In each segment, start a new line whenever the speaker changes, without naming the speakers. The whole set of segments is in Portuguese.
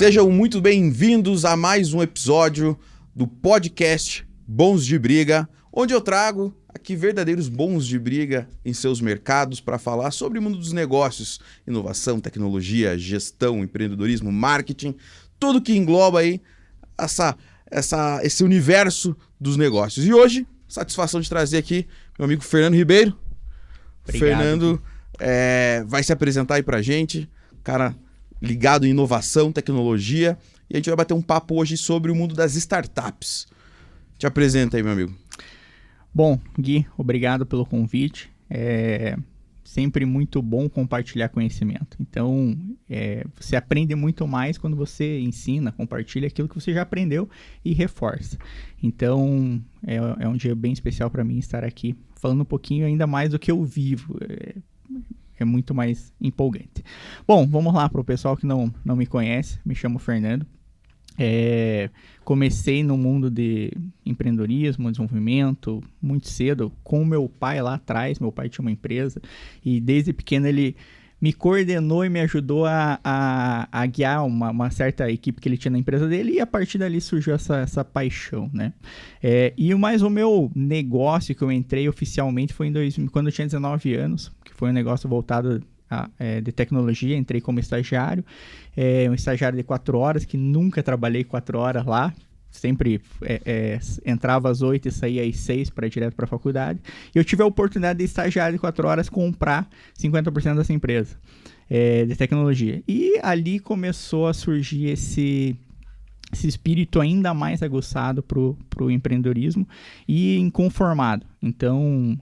Sejam muito bem-vindos a mais um episódio do podcast Bons de Briga, onde eu trago aqui verdadeiros bons de briga em seus mercados para falar sobre o mundo dos negócios, inovação, tecnologia, gestão, empreendedorismo, marketing, tudo que engloba aí esse universo dos negócios. E hoje, satisfação de trazer aqui meu amigo Fernando Ribeiro.
Obrigado.
Fernando vai se apresentar aí pra gente, cara ligado em inovação, tecnologia, e a gente vai bater um papo hoje sobre o mundo das startups. Te apresenta aí, meu amigo.
Bom, Gui, obrigado pelo convite. É sempre muito bom compartilhar conhecimento. Então, você aprende muito mais quando você ensina, compartilha aquilo que você já aprendeu e reforça. Então, é um dia bem especial para mim estar aqui, falando um pouquinho ainda mais do que eu vivo. É muito mais empolgante. Bom, vamos lá para o pessoal que não me conhece. Me chamo Fernando. Comecei no mundo de empreendedorismo, desenvolvimento, muito cedo, com meu pai lá atrás. Meu pai tinha uma empresa e desde pequeno ele me coordenou e me ajudou a guiar uma certa equipe que ele tinha na empresa dele, e a partir dali surgiu essa paixão, né? Mas o meu negócio que eu entrei oficialmente foi quando eu tinha 19 anos, que foi um negócio voltado de tecnologia. Entrei como estagiário, um estagiário de 4 horas, que nunca trabalhei 4 horas lá. Sempre entrava às 8 e saía às 6 para ir direto para a faculdade. E eu tive a oportunidade de estagiário de 4 horas comprar 50% dessa empresa de tecnologia. E ali começou a surgir esse espírito ainda mais aguçado para o empreendedorismo e inconformado. Então,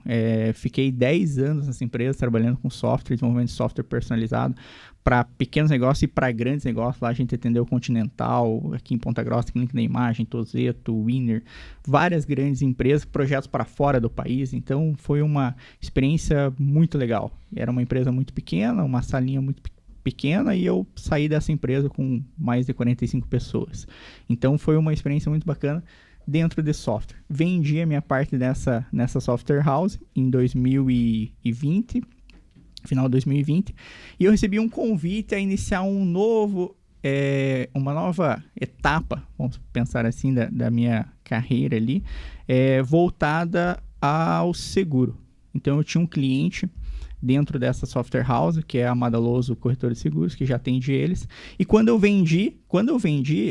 fiquei 10 anos nessa empresa trabalhando com software, desenvolvimento de software personalizado para pequenos negócios e para grandes negócios. Lá a gente atendeu Continental, aqui em Ponta Grossa, Clínica da Imagem, Tozeto, Winner, várias grandes empresas, projetos para fora do país. Então, foi uma experiência muito legal. Era uma empresa muito pequena, uma salinha muito pequena, e eu saí dessa empresa com mais de 45 pessoas. Então, foi uma experiência muito bacana dentro de software. Vendi a minha parte nessa software house em 2020, final de 2020, e eu recebi um convite a iniciar uma nova etapa, vamos pensar assim, da minha carreira ali, voltada ao seguro. Então, eu tinha um cliente dentro dessa software house, que é a Madaloso Corretora de Seguros, que já atende eles. E quando eu vendi,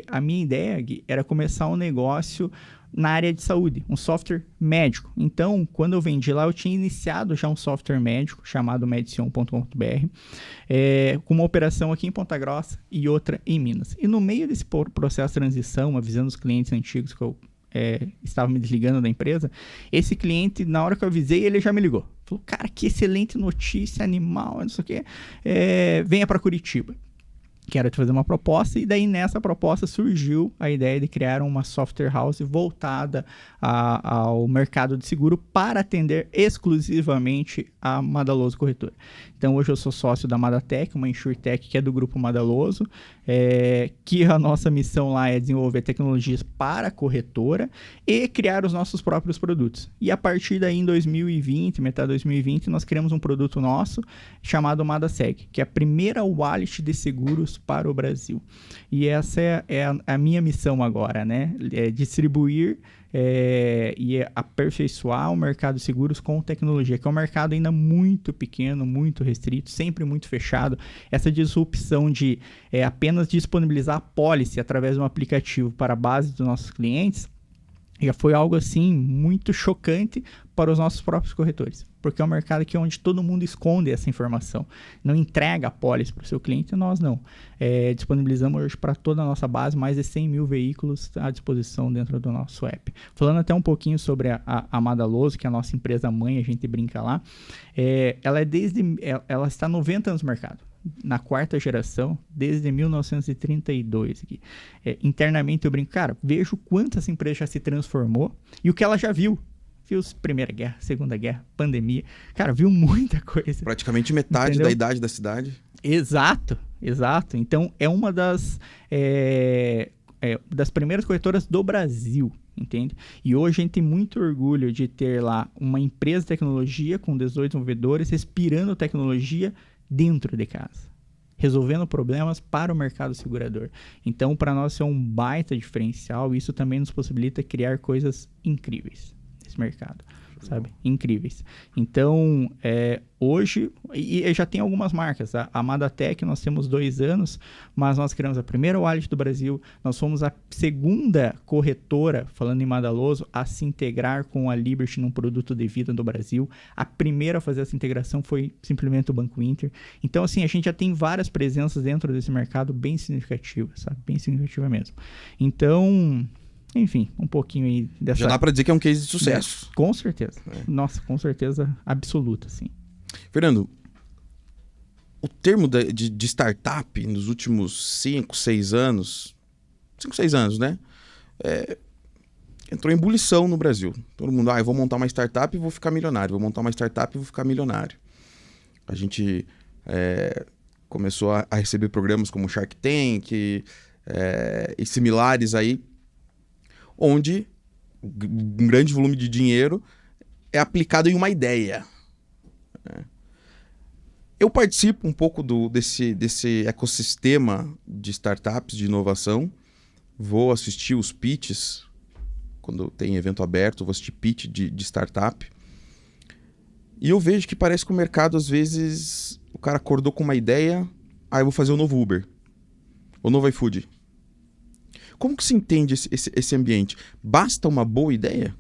a minha ideia, Gui, era começar um negócio na área de saúde, um software médico. Então, quando eu vendi lá, eu tinha iniciado já um software médico chamado medicion.com.br, com uma operação aqui em Ponta Grossa e outra em Minas. E no meio desse processo de transição, avisando os clientes antigos que eu estava me desligando da empresa, esse cliente, na hora que eu avisei, ele já me ligou. Falou, cara, que excelente notícia, animal, não sei o quê, venha para Curitiba. Quero te fazer uma proposta. E daí nessa proposta surgiu a ideia de criar uma software house voltada ao mercado de seguro para atender exclusivamente a Madaloso Corretora. Então hoje eu sou sócio da Madatec, uma insurtech que é do grupo Madaloso, que a nossa missão lá é desenvolver tecnologias para a corretora e criar os nossos próprios produtos. E a partir daí, em 2020, metade de 2020, nós criamos um produto nosso chamado Madaseg, que é a primeira wallet de seguros para o Brasil. E essa é a minha missão agora, né? Distribuir e aperfeiçoar o mercado de seguros com tecnologia, que é um mercado ainda muito pequeno, muito restrito, sempre muito fechado. Essa disrupção de apenas disponibilizar a pólice através de um aplicativo para a base dos nossos clientes já foi algo assim muito chocante para os nossos próprios corretores, porque é um mercado onde todo mundo esconde essa informação, não entrega a pólice para o seu cliente. Nós não. Disponibilizamos hoje para toda a nossa base mais de 100 mil veículos à disposição dentro do nosso app. Falando até um pouquinho sobre a Madaloso, que é a nossa empresa mãe, a gente brinca lá, ela está há 90 anos no mercado. Na 4ª geração, desde 1932. Internamente eu brinco, cara, vejo quanto essa empresa já se transformou e o que ela já viu. Viu Primeira Guerra, Segunda Guerra, pandemia. Cara, viu muita coisa.
Praticamente metade, entendeu? Da idade da cidade.
Exato. Então, é uma das primeiras corretoras do Brasil, entende? E hoje a gente tem muito orgulho de ter lá uma empresa de tecnologia com 18 desenvolvedores respirando tecnologia dentro de casa. resolvendo problemas para o mercado segurador. Então, para nós é um baita diferencial e isso também nos possibilita criar coisas incríveis nesse mercado. Sabe? Incríveis. Então, hoje, e já tem algumas marcas. A Madatec, nós temos 2 anos, mas nós criamos a primeira wallet do Brasil. Nós fomos a segunda corretora, falando em Madaloso, a se integrar com a Liberty num produto de vida do Brasil. A primeira a fazer essa integração foi simplesmente o Banco Inter. Então, assim, a gente já tem várias presenças dentro desse mercado bem significativas, sabe? Bem significativa mesmo. Então... Enfim, um pouquinho aí dessa...
Já dá pra dizer que é um case de sucesso.
Com certeza. Nossa, com certeza absoluta, sim.
Fernando, o termo de startup nos últimos 5, 6 anos... 5, 6 anos, né? Entrou em ebulição no Brasil. Todo mundo, eu vou montar uma startup e vou ficar milionário. Vou montar uma startup e vou ficar milionário. A gente começou a receber programas como Shark Tank e similares aí, onde um grande volume de dinheiro é aplicado em uma ideia. Eu participo um pouco desse ecossistema de startups, de inovação. Vou assistir os pitches, quando tem evento aberto, vou assistir pitch de startup. E eu vejo que parece que o mercado, às vezes, o cara acordou com uma ideia, eu vou fazer o novo Uber, o novo iFood. Como que se entende esse ambiente? Basta uma boa ideia?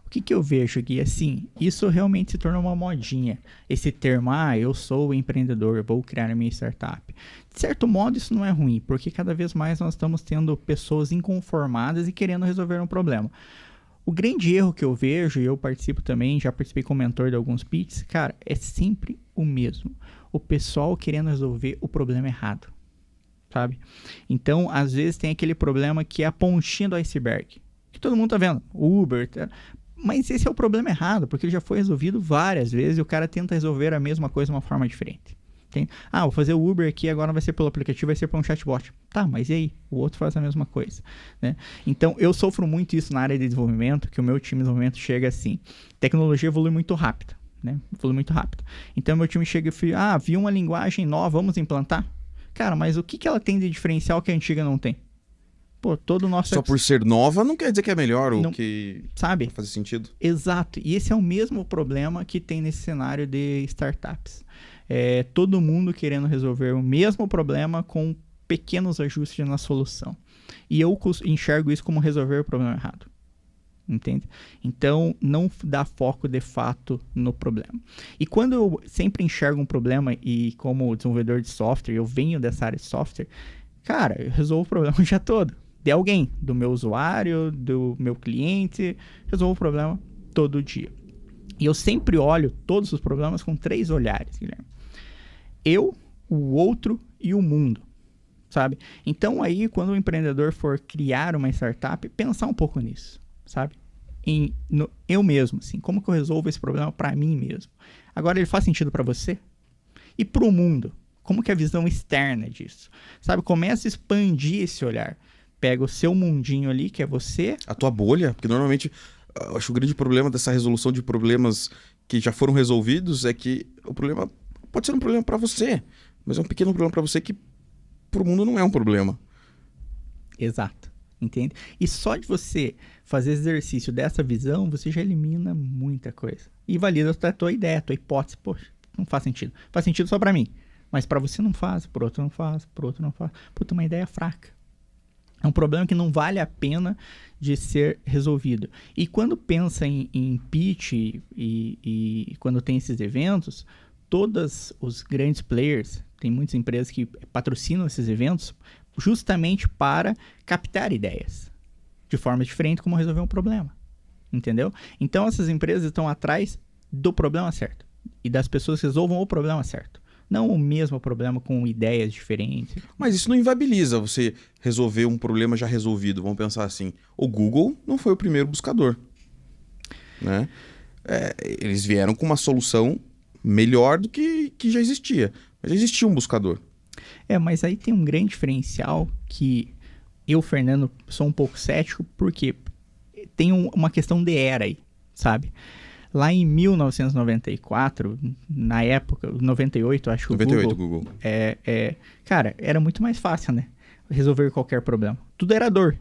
O que eu vejo aqui, assim, isso realmente se tornou uma modinha. Esse termo, eu sou empreendedor, vou criar a minha startup. De certo modo, isso não é ruim, porque cada vez mais nós estamos tendo pessoas inconformadas e querendo resolver um problema. O grande erro que eu vejo, e eu participo também, já participei como mentor de alguns pitches, cara, é sempre o mesmo. O pessoal querendo resolver o problema errado. Sabe? Então, às vezes tem aquele problema que é a pontinha do iceberg, que todo mundo tá vendo, Uber, mas esse é o problema errado, porque ele já foi resolvido várias vezes e o cara tenta resolver a mesma coisa de uma forma diferente. Entende? Vou fazer o Uber aqui, agora não vai ser pelo aplicativo, vai ser por um chatbot. Tá, mas e aí? O outro faz a mesma coisa, né? Então, eu sofro muito isso na área de desenvolvimento, que o meu time de desenvolvimento chega assim, tecnologia evolui muito rápido, né? Evolui muito rápido. Então, meu time chega e fala, vi uma linguagem nova, vamos implantar? Cara, mas o que ela tem de diferencial que a antiga não tem? Pô, todo o nosso...
Só por ser nova não quer dizer que é melhor ou
não,
que...
Sabe?
Faz sentido.
Exato. E esse é o mesmo problema que tem nesse cenário de startups. Todo mundo querendo resolver o mesmo problema com pequenos ajustes na solução. E eu enxergo isso como resolver o problema errado. Entende? Então, não dá foco de fato no problema. E quando eu sempre enxergo um problema e como desenvolvedor de software, eu venho dessa área de software, cara, eu resolvo o problema o dia todo. De alguém, do meu usuário, do meu cliente, resolvo o problema todo dia. E eu sempre olho todos os problemas com 3 olhares, Guilherme. Eu, o outro e o mundo. Sabe? Então aí, quando o empreendedor for criar uma startup, pensar um pouco nisso. Sabe? Eu mesmo, assim, como que eu resolvo esse problema para mim mesmo? Agora, ele faz sentido para você? E para o mundo? Como que é a visão externa disso? Sabe? Começa a expandir esse olhar. Pega o seu mundinho ali, que é você.
A tua bolha, porque normalmente, eu acho que o grande problema dessa resolução de problemas que já foram resolvidos é que o problema pode ser um problema para você, mas é um pequeno problema para você que para o mundo não é um problema.
Exato. Entende? E só de você fazer exercício dessa visão, você já elimina muita coisa. E valida a tua ideia, a tua hipótese. Poxa, não faz sentido. Faz sentido só pra mim. Mas pra você não faz, pro outro não faz, pro outro não faz. Puta, uma ideia fraca. É um problema que não vale a pena de ser resolvido. E quando pensa em pitch e quando tem esses eventos, todos os grandes players, tem muitas empresas que patrocinam esses eventos, justamente para captar ideias de forma diferente como resolver um problema, entendeu? Então essas empresas estão atrás do problema certo e das pessoas que resolvam o problema certo, não o mesmo problema com ideias diferentes.
Mas isso não inviabiliza você resolver um problema já resolvido. Vamos pensar assim, o Google não foi o primeiro buscador, né? Eles vieram com uma solução melhor do que já existia, mas já existia um buscador.
Mas aí tem um grande diferencial que eu, Fernando, sou um pouco cético, porque tem uma questão de era aí, sabe? Lá em 1994, na época, 98, acho que
98,
o
Google.
Cara, era muito mais fácil, né? Resolver qualquer problema. Tudo era dor,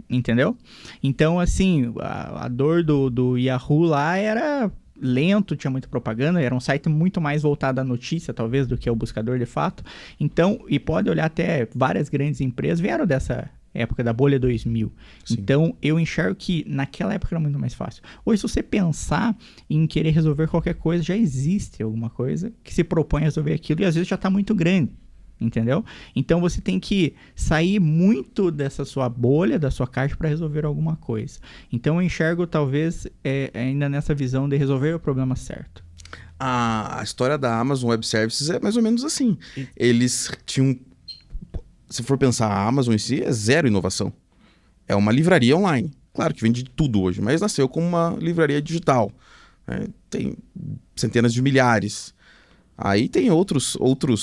entendeu? Então, assim, a dor do Yahoo lá era lento, tinha muita propaganda, era um site muito mais voltado à notícia, talvez, do que ao buscador de fato. Então, e pode olhar até várias grandes empresas vieram dessa época da bolha 2000.
Sim.
Então, eu enxergo que naquela época era muito mais fácil. Hoje, se você pensar em querer resolver qualquer coisa, já existe alguma coisa que se propõe a resolver aquilo e às vezes já está muito grande. Entendeu? Então você tem que sair muito dessa sua bolha, da sua caixa para resolver alguma coisa. Então eu enxergo talvez ainda nessa visão de resolver o problema certo.
A história da Amazon Web Services é mais ou menos assim. Eles tinham... Se for pensar, a Amazon em si é zero inovação. É uma livraria online. Claro que vende tudo hoje, mas nasceu como uma livraria digital. Tem centenas de milhares. Aí tem outros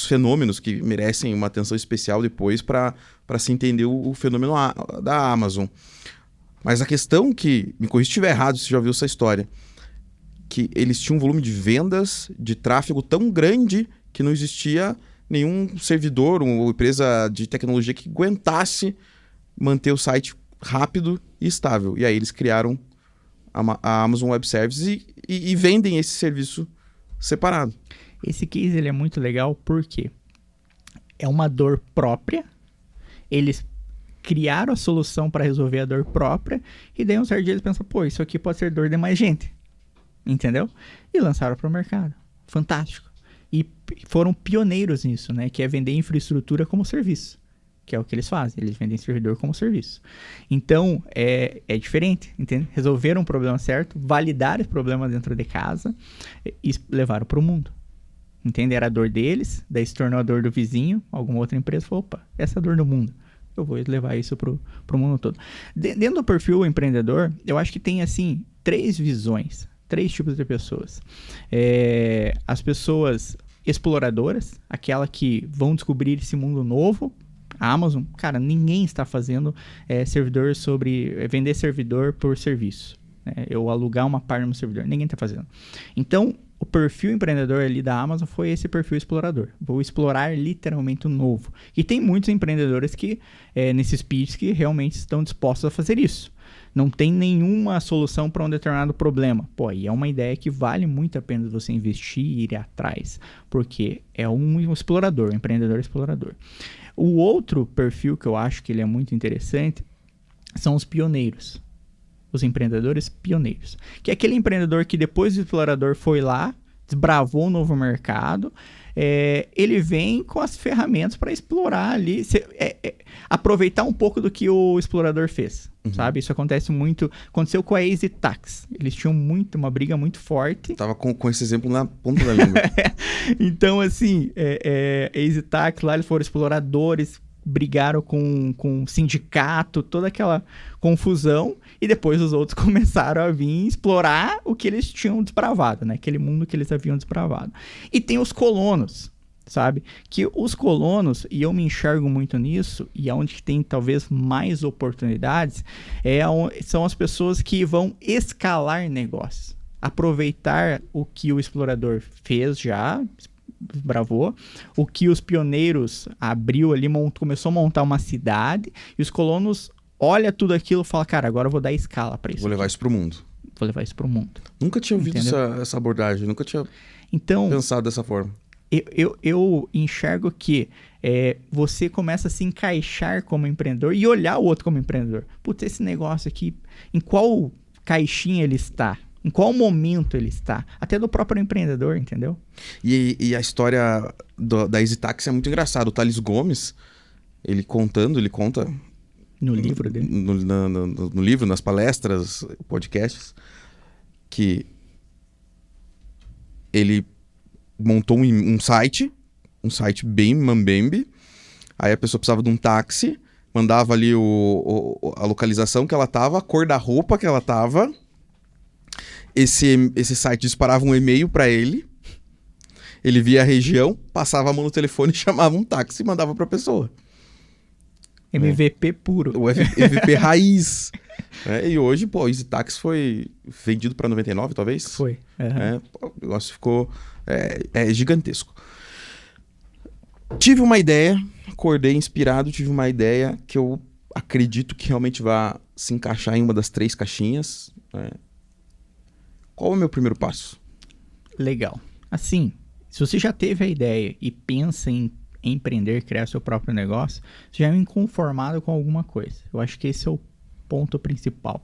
fenômenos que merecem uma atenção especial depois para se entender o fenômeno da Amazon. Mas a questão que, me corrija se estiver errado, você já ouviu essa história, que eles tinham um volume de vendas, de tráfego tão grande que não existia nenhum servidor, uma empresa de tecnologia que aguentasse manter o site rápido e estável. E aí eles criaram a Amazon Web Services e vendem esse serviço separado.
Esse case ele é muito legal porque é uma dor própria, eles criaram a solução para resolver a dor própria e daí um certo dia eles pensam, pô, isso aqui pode ser dor de mais gente, entendeu? E lançaram para o mercado, fantástico. E foram pioneiros nisso, né? Que é vender infraestrutura como serviço, que é o que eles fazem, eles vendem servidor como serviço. Então, é diferente, entende? Resolveram um problema certo, validaram esse problema dentro de casa e levaram para o mundo. Entende? Era a dor deles, daí se tornou a dor do vizinho, alguma outra empresa falou, opa, essa é a dor do mundo. Eu vou levar isso pro mundo todo. Dentro do perfil empreendedor, eu acho que tem, assim, 3 visões, 3 tipos de pessoas. As pessoas exploradoras, aquela que vão descobrir esse mundo novo. A Amazon, cara, ninguém está fazendo vender servidor por serviço. Eu alugar uma parte no meu servidor, ninguém está fazendo. Então, o perfil empreendedor ali da Amazon foi esse perfil explorador. Vou explorar literalmente o novo. E tem muitos empreendedores que, nesses pitches, que realmente estão dispostos a fazer isso. Não tem nenhuma solução para um determinado problema. Pô, e é uma ideia que vale muito a pena você investir e ir atrás. Porque é um explorador, um empreendedor explorador. O outro perfil que eu acho que ele é muito interessante são os pioneiros. Os empreendedores pioneiros. Que é aquele empreendedor que depois do explorador foi lá, desbravou um novo mercado, ele vem com as ferramentas para explorar ali, aproveitar um pouco do que o explorador fez, sabe? Isso aconteceu com a Easy Tax. Eles tinham uma briga muito forte.
Tava com esse exemplo na ponta da língua.
Então, assim, Easy Tax, lá eles foram exploradores, brigaram com sindicato, toda aquela confusão, e depois os outros começaram a vir explorar o que eles tinham desbravado, né? Aquele mundo que eles haviam desbravado. E tem os colonos, sabe? Que os colonos, e eu me enxergo muito nisso, e onde tem talvez mais oportunidades, são as pessoas que vão escalar negócios. Aproveitar o que o explorador fez já, bravou, o que os pioneiros abriu ali, começou a montar uma cidade, e os colonos olham tudo aquilo e falam, cara, agora eu vou dar escala para isso.
Vou levar isso pro mundo.
Vou levar isso pro mundo.
Nunca tinha ouvido essa abordagem, nunca tinha pensado dessa forma.
Eu enxergo que você começa a se encaixar como empreendedor e olhar o outro como empreendedor. Putz, esse negócio aqui, em qual caixinha ele está? Em qual momento ele está? Até do próprio empreendedor, entendeu?
E a história da Easy Tax é muito engraçada. O Thales Gomes, ele conta...
No livro dele?
No livro, nas palestras, podcasts, que ele montou um site bem mambembe. Aí a pessoa precisava de um táxi, mandava ali a localização que ela estava, a cor da roupa que ela estava. Esse site disparava um e-mail para ele via a região, passava a mão no telefone, chamava um táxi e mandava para a pessoa.
MVP puro.
O MVP raiz. E hoje, pô, o EasyTax foi vendido para 99, talvez?
Foi.
O negócio ficou gigantesco. Tive uma ideia, acordei inspirado, tive uma ideia que eu acredito que realmente vai se encaixar em uma das 3 caixinhas. Qual é o meu primeiro passo?
Legal. Assim, se você já teve a ideia e pensa em empreender, criar seu próprio negócio, você já é inconformado com alguma coisa. Eu acho que esse é o ponto principal.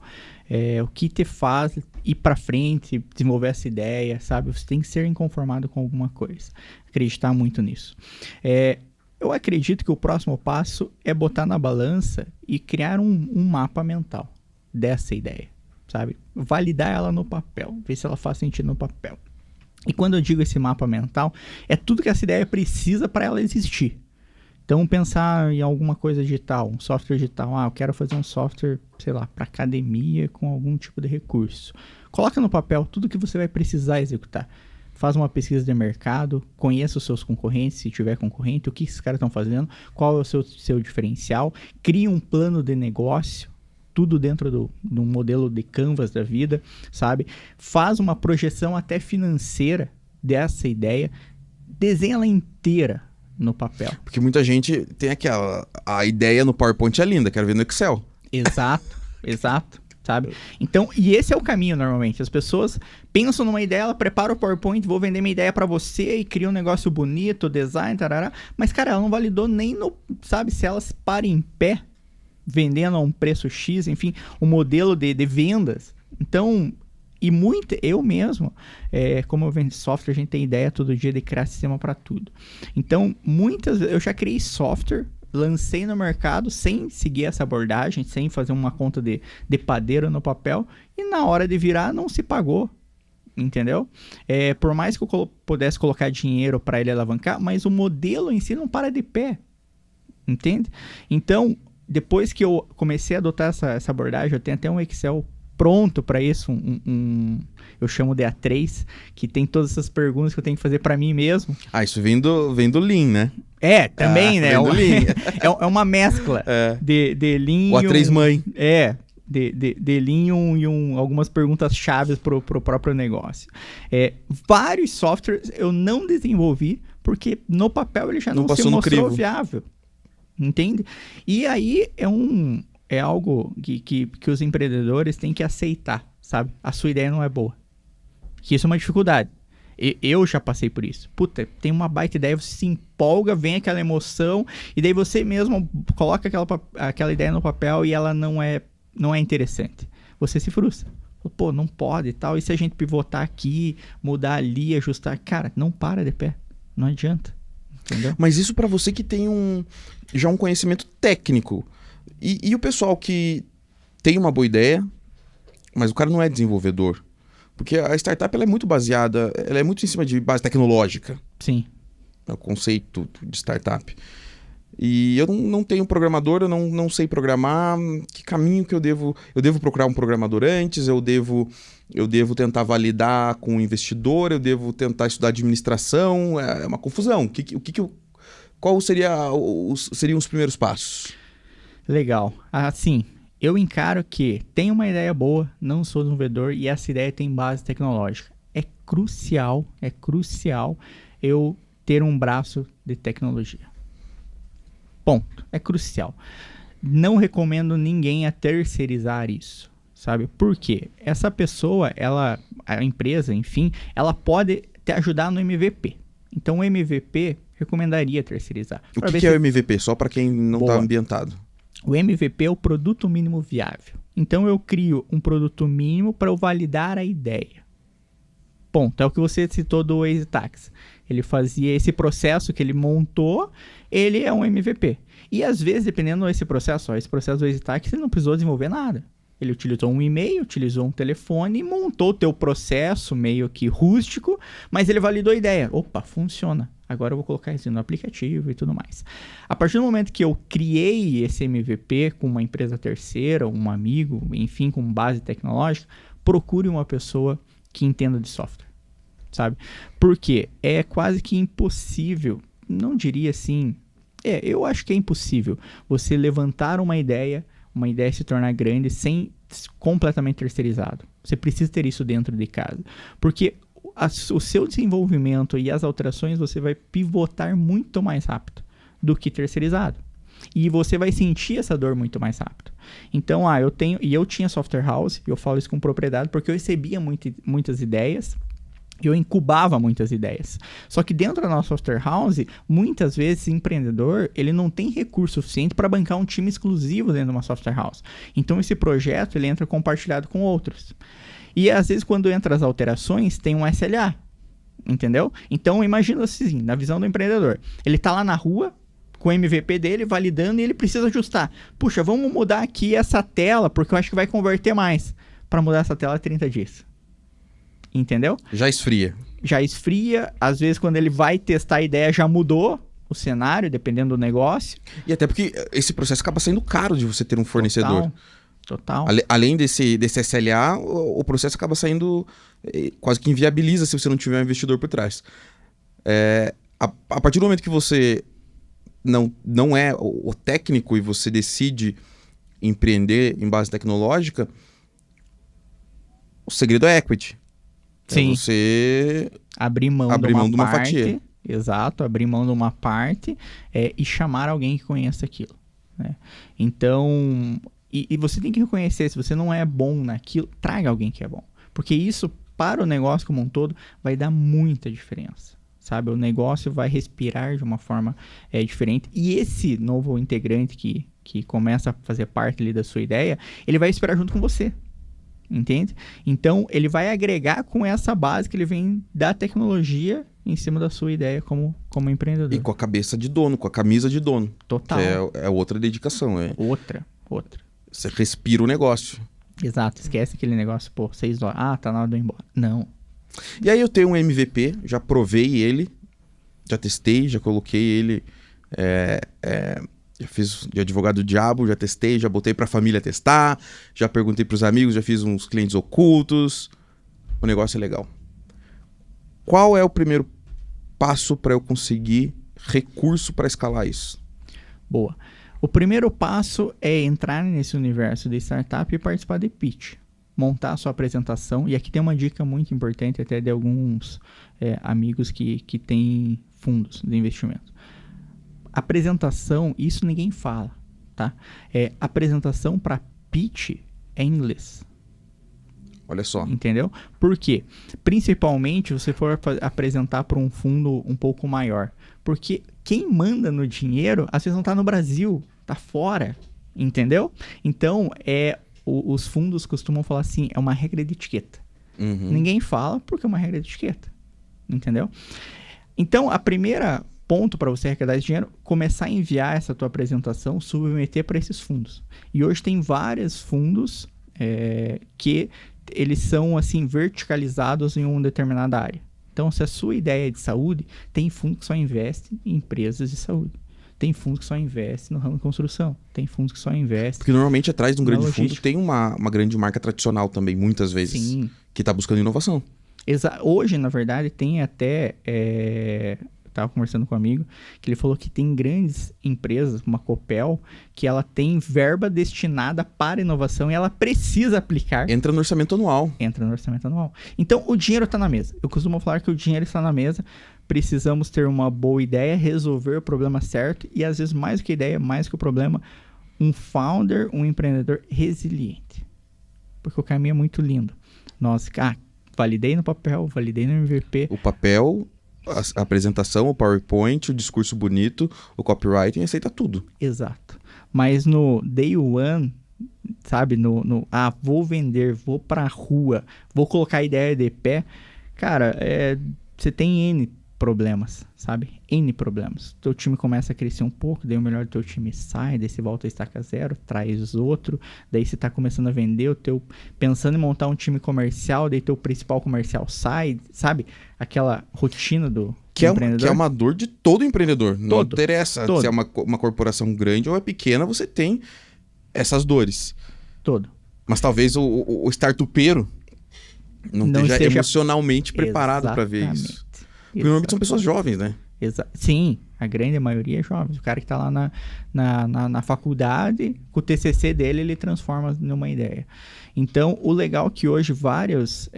O que te faz ir para frente, desenvolver essa ideia, sabe? Você tem que ser inconformado com alguma coisa. Acreditar muito nisso. Eu acredito que o próximo passo é botar na balança e criar um mapa mental dessa ideia, sabe? Validar ela no papel, ver se ela faz sentido no papel. E quando eu digo esse mapa mental, é tudo que essa ideia precisa para ela existir. Então, pensar em alguma coisa digital, um software digital. Eu quero fazer um software, sei lá, para academia com algum tipo de recurso. Coloca no papel tudo que você vai precisar executar. Faz uma pesquisa de mercado, conheça os seus concorrentes, se tiver concorrente, o que esses caras estão fazendo, qual é o seu diferencial, cria um plano de negócio, tudo dentro de um modelo de Canvas da vida, sabe? Faz uma projeção até financeira dessa ideia, desenha ela inteira no papel.
Porque muita gente tem a ideia no PowerPoint é linda, quero ver no Excel.
Exato, sabe? Então, e esse é o caminho normalmente. As pessoas pensam numa ideia, ela prepara o PowerPoint, vou vender minha ideia pra você e cria um negócio bonito, design, tarará. Mas, cara, ela não validou nem no, sabe, se elas parem em pé, vendendo a um preço X, enfim, um modelo de vendas. Então, eu mesmo, como eu vendo software, a gente tem ideia todo dia de criar sistema para tudo. Então, muitas vezes, eu já criei software, lancei no mercado sem seguir essa abordagem, sem fazer uma conta de padeiro no papel, e na hora de virar não se pagou, entendeu? Por mais que eu pudesse colocar dinheiro para ele alavancar, mas o modelo em si não para de pé, entende? Então, depois que eu comecei a adotar essa abordagem, eu tenho até um Excel pronto para isso, eu chamo de A3, que tem todas essas perguntas que eu tenho que fazer para mim mesmo.
Isso vem do Lean, né?
Também, né? É uma mescla de Lean.
O A3 mãe.
De Lean e algumas perguntas chaves pro próprio negócio. Vários softwares eu não desenvolvi porque no papel ele já não se mostrou viável. Entende? E aí é algo que os empreendedores têm que aceitar, sabe? A sua ideia não é boa. Que isso é uma dificuldade. Eu já passei por isso. Puta, tem uma baita ideia, você se empolga, vem aquela emoção, e daí você mesmo coloca aquela ideia no papel e ela não é interessante. Você se frustra. Pô, não pode e tal. E se a gente pivotar aqui, mudar ali, ajustar? Cara, não para de pé. Não adianta. Entendeu?
Mas isso para você que tem já um conhecimento técnico. E o pessoal que tem uma boa ideia, mas o cara não é desenvolvedor. Porque a startup ela é muito baseada, ela é muito em cima de base tecnológica.
Sim.
É o conceito de startup. E eu não tenho programador, eu não sei programar. Que caminho que eu devo procurar um programador antes? Eu devo tentar validar com o investidor? Eu devo tentar estudar administração? É uma confusão. Qual seriam os primeiros passos?
Legal. Assim, eu encaro que tem uma ideia boa, não sou desenvolvedor e essa ideia tem base tecnológica. É crucial eu ter um braço de tecnologia. Ponto. É crucial. Não recomendo ninguém a terceirizar isso, sabe? Por quê? Essa pessoa, a empresa, enfim, ela pode te ajudar no MVP. Então, o MVP, recomendaria terceirizar.
O que é o MVP? Só para quem não está ambientado.
O MVP é o produto mínimo viável. Então, eu crio um produto mínimo para eu validar a ideia. Ponto. É o que você citou do EasyTax. Ele fazia esse processo que ele montou, ele é um MVP. E às vezes, dependendo desse processo do EasyTax, ele não precisou desenvolver nada. Ele utilizou um e-mail, utilizou um telefone e montou o teu processo meio que rústico, mas ele validou a ideia. Opa, funciona. Agora eu vou colocar isso no aplicativo e tudo mais. A partir do momento que eu criei esse MVP com uma empresa terceira, um amigo, enfim, com base tecnológica, procure uma pessoa que entenda de software, sabe? Porque é quase que impossível, não diria assim, Eu acho que é impossível você levantar uma ideia se tornar grande sem completamente terceirizado. Você precisa ter isso dentro de casa. Porque o seu desenvolvimento e as alterações você vai pivotar muito mais rápido do que terceirizado. E você vai sentir essa dor muito mais rápido. Então, eu tinha software house, eu falo isso com propriedade, porque eu recebia muitas ideias, eu incubava muitas ideias. Só que dentro da nossa software house, muitas vezes o empreendedor, ele não tem recurso suficiente para bancar um time exclusivo dentro de uma software house. Então, esse projeto, ele entra compartilhado com outros. E às vezes, quando entra as alterações, tem um SLA, entendeu? Então, imagina assim, na visão do empreendedor, ele está lá na rua, com o MVP dele, validando, e ele precisa ajustar. Puxa, vamos mudar aqui essa tela, porque eu acho que vai converter mais. Para mudar essa tela, 30 dias. Entendeu?
Já esfria.
Já esfria. Às vezes, quando ele vai testar a ideia, já mudou o cenário, dependendo do negócio.
E até porque esse processo acaba sendo caro de você ter um fornecedor.
Total.
Além desse SLA, o processo acaba saindo... quase que inviabiliza se você não tiver um investidor por trás. A partir do momento que você não é o técnico e você decide empreender em base tecnológica, o segredo é equity.
Sim.
É você
abrir mão de uma fatia. Exato, abrir mão de uma parte e chamar alguém que conheça aquilo. Né? Então, e você tem que reconhecer, se você não é bom naquilo, traga alguém que é bom. Porque isso, para o negócio como um todo, vai dar muita diferença. Sabe? O negócio vai respirar de uma forma diferente. E esse novo integrante que começa a fazer parte ali da sua ideia, ele vai respirar junto com você. Entende? Então, ele vai agregar com essa base que ele vem da tecnologia em cima da sua ideia como empreendedor.
E com a cabeça de dono, com a camisa de dono.
Total.
É outra dedicação.
Outra.
Você respira o negócio.
Exato. Esquece aquele negócio, pô, 6 horas. Ah, tá na hora de eu ir embora. Não.
E aí eu tenho um MVP, já provei ele, já testei, já coloquei ele, já fiz de advogado do diabo, já testei, já botei pra família testar, já perguntei pros amigos, já fiz uns clientes ocultos. O negócio é legal. Qual é o primeiro passo para eu conseguir recurso para escalar isso?
Boa. O primeiro passo é entrar nesse universo de startup e participar de pitch. Montar a sua apresentação. E aqui tem uma dica muito importante até de alguns amigos que têm fundos de investimento. Apresentação, isso ninguém fala, tá? Apresentação para pitch é em inglês.
Olha só.
Entendeu? Por quê? Principalmente se você for apresentar para um fundo um pouco maior. Porque quem manda no dinheiro, às vezes não está no Brasil, está fora. Entendeu? Então, os fundos costumam falar assim, é uma regra de etiqueta.
Uhum.
Ninguém fala porque é uma regra de etiqueta. Entendeu? Então, a primeira ponto para você arrecadar esse dinheiro, começar a enviar essa tua apresentação, submeter para esses fundos. E hoje tem vários fundos que eles são assim verticalizados em uma determinada área. Então, se a sua ideia é de saúde, tem fundo que só investe em empresas de saúde. Tem fundos que só investem no ramo de construção. Tem fundos que só investem...
Porque normalmente atrás de um grande
logística.
fundo tem uma grande marca tradicional também, muitas vezes.
Sim.
Que está buscando inovação.
Hoje, na verdade, tem até... Estava conversando com um amigo, que ele falou que tem grandes empresas, como a Copel, que ela tem verba destinada para inovação e ela precisa aplicar.
Entra no orçamento anual.
Então, o dinheiro está na mesa. Eu costumo falar que o dinheiro está na mesa. Precisamos ter uma boa ideia, resolver o problema certo e, às vezes, mais do que ideia, mais que o problema, um founder, um empreendedor resiliente. Porque o caminho é muito lindo. Validei no papel, validei no MVP.
O papel... A apresentação, o PowerPoint, o discurso bonito, o copywriting, aceita tudo.
Exato. Mas no day one, sabe? Vou vender, vou pra rua, vou colocar a ideia de pé. Cara, você tem N problemas, sabe? N problemas. Teu time começa a crescer um pouco, daí o melhor do teu time sai, daí você volta a estaca zero, traz outro, daí você tá começando a vender pensando em montar um time comercial, daí teu principal comercial sai, sabe? Aquela rotina do empreendedor.
Que é uma dor de todo empreendedor. Não interessa se é uma corporação grande ou é pequena, você tem essas dores. Mas talvez o startupeiro não esteja emocionalmente preparado para ver isso. Porque normalmente são pessoas jovens, né?
Sim, A grande maioria é jovens. O cara que está lá na faculdade, com o TCC dele, ele transforma numa ideia. Então, o legal é que hoje vários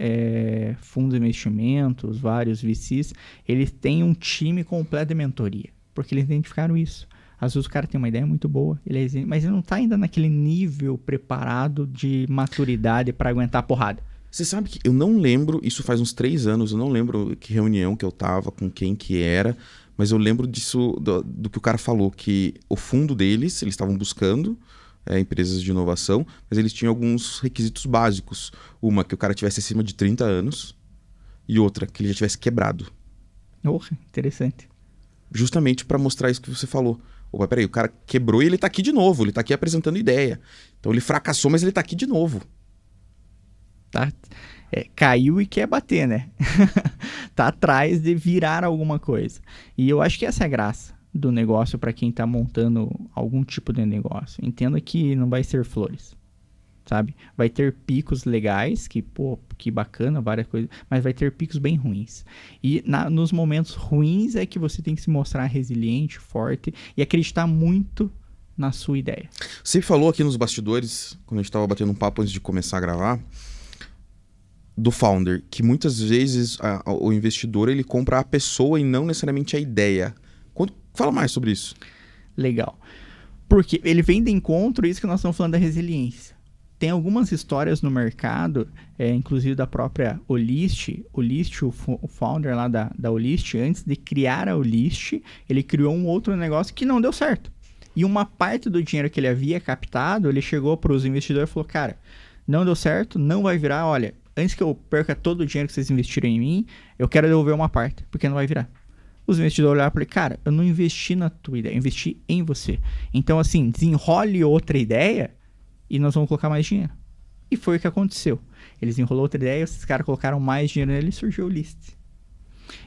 fundos de investimentos, vários VCs, eles têm um time completo de mentoria, porque eles identificaram isso. Às vezes o cara tem uma ideia muito boa, mas ele não está ainda naquele nível preparado de maturidade para aguentar a porrada.
Você sabe que eu não lembro, isso faz uns 3 anos, eu não lembro que reunião que eu tava, com quem que era, mas eu lembro disso, do que o cara falou, que o fundo deles, eles estavam buscando empresas de inovação, mas eles tinham alguns requisitos básicos. Uma, que o cara tivesse acima de 30 anos, e outra, que ele já tivesse quebrado.
Interessante.
Justamente para mostrar isso que você falou. Opa, peraí, o cara quebrou e ele tá aqui de novo, ele tá aqui apresentando ideia. Então ele fracassou, mas ele tá aqui de novo.
Tá? Caiu e quer bater, né? Tá atrás de virar alguma coisa. E eu acho que essa é a graça do negócio para quem tá montando algum tipo de negócio. Entenda que não vai ser flores, sabe? Vai ter picos legais, que bacana, várias coisas, mas vai ter picos bem ruins. E nos momentos ruins é que você tem que se mostrar resiliente, forte e acreditar muito na sua ideia.
Você falou aqui nos bastidores, quando a gente tava batendo um papo antes de começar a gravar, do founder, que muitas vezes o investidor ele compra a pessoa e não necessariamente a ideia. Fala mais sobre isso. Legal.
Porque ele vem de encontro isso que nós estamos falando da resiliência. Tem algumas histórias no mercado, inclusive da própria Olist. O founder lá da Olist, antes de criar a Olist, ele criou um outro negócio que não deu certo. E uma parte do dinheiro que ele havia captado, ele chegou para os investidores e falou, cara, não deu certo, não vai virar, olha, antes que eu perca todo o dinheiro que vocês investiram em mim, eu quero devolver uma parte, porque não vai virar. Os investidores olharam e falaram, cara, eu não investi na tua ideia, eu investi em você. Então, assim, desenrole outra ideia e nós vamos colocar mais dinheiro. E foi o que aconteceu. Eles desenrolou outra ideia, esses caras colocaram mais dinheiro nele e surgiu o List.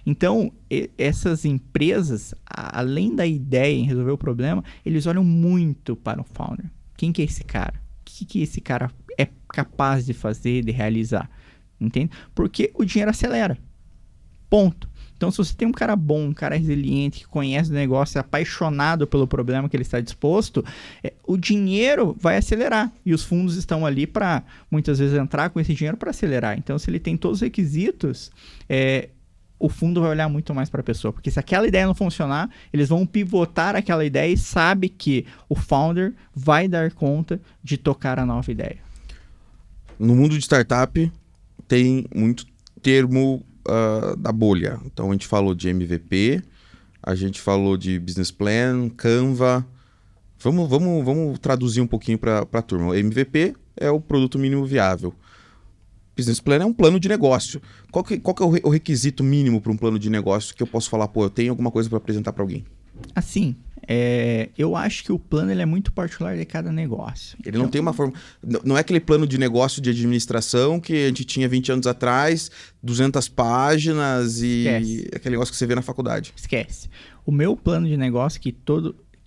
Então, essas empresas, além da ideia em resolver o problema, eles olham muito para o founder. Quem que é esse cara? O que esse cara é capaz de fazer, de realizar? Entende? Porque o dinheiro acelera. Ponto. Então, se você tem um cara bom, um cara resiliente, que conhece o negócio, é apaixonado pelo problema que ele está disposto, o dinheiro vai acelerar. E os fundos estão ali para, muitas vezes, entrar com esse dinheiro para acelerar. Então, se ele tem todos os requisitos, o fundo vai olhar muito mais para a pessoa. Porque se aquela ideia não funcionar, eles vão pivotar aquela ideia e sabe que o founder vai dar conta de tocar a nova ideia.
No mundo de startup, tem muito termo da bolha. Então a gente falou de MVP, a gente falou de business plan, Canva. Vamos traduzir um pouquinho para a turma. O MVP é o produto mínimo viável. Business plan é um plano de negócio. Qual que é o requisito mínimo para um plano de negócio que eu posso falar, eu tenho alguma coisa para apresentar para alguém?
Assim, eu acho que o plano ele é muito particular de cada negócio.
Ele não tem uma forma... Não é aquele plano de negócio de administração que a gente tinha 20 anos atrás, 200 páginas e aquele negócio que você vê na faculdade.
Esquece. O meu plano de negócio que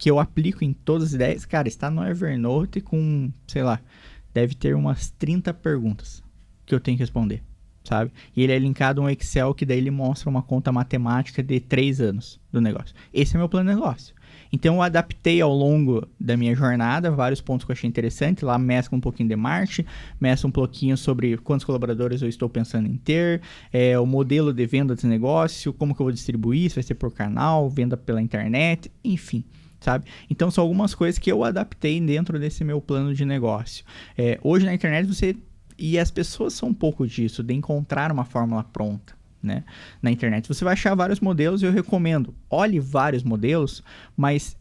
eu aplico em todas as ideias, cara, está no Evernote com, sei lá, deve ter umas 30 perguntas que eu tenho que responder, sabe? E ele é linkado a um Excel que daí ele mostra uma conta matemática de 3 anos do negócio. Esse é meu plano de negócio. Então eu adaptei ao longo da minha jornada vários pontos que eu achei interessante. Lá mescla um pouquinho de marketing, mescla um pouquinho sobre quantos colaboradores eu estou pensando em ter, o modelo de venda desse negócio, como que eu vou distribuir, se vai ser por canal, venda pela internet, enfim. Sabe? Então são algumas coisas que eu adaptei dentro desse meu plano de negócio. Hoje na internet e as pessoas são um pouco disso, de encontrar uma fórmula pronta, né? Na internet você vai achar vários modelos e eu recomendo, olhe vários modelos, mas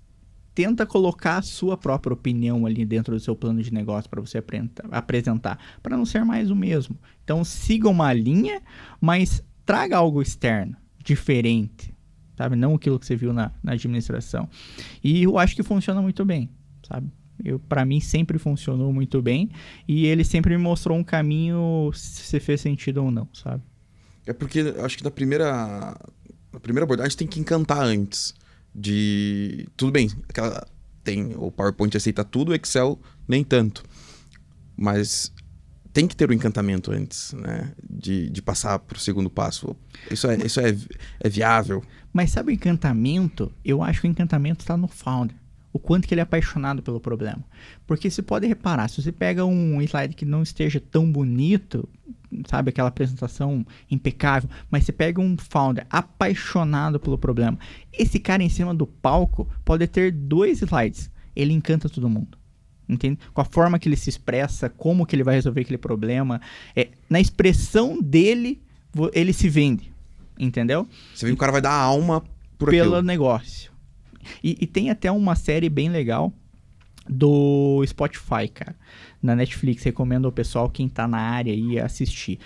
tenta colocar a sua própria opinião ali dentro do seu plano de negócio para você apresentar, para não ser mais o mesmo. Então siga uma linha, mas traga algo externo, diferente, sabe? Não aquilo que você viu na administração. E eu acho que funciona muito bem, sabe? Para mim sempre funcionou muito bem e ele sempre me mostrou um caminho se fez sentido ou não, sabe?
É porque eu acho que na primeira abordagem tem que encantar antes de... Tudo bem, o PowerPoint aceita tudo, o Excel nem tanto. Mas tem que ter o encantamento antes, né? De passar para o segundo passo. Isso é viável.
Mas sabe o encantamento? Eu acho que o encantamento está no founder. O quanto que ele é apaixonado pelo problema. Porque você pode reparar, se você pega um slide que não esteja tão bonito, sabe, aquela apresentação impecável, mas você pega um founder apaixonado pelo problema, esse cara em cima do palco pode ter 2 slides, ele encanta todo mundo. Entende? Com a forma que ele se expressa, como que ele vai resolver aquele problema, na expressão dele, ele se vende, entendeu?
Você vê que o cara vai dar alma
pelo negócio. E tem até uma série bem legal do Spotify, cara, na Netflix. Recomendo ao pessoal, quem tá na área, aí assistir.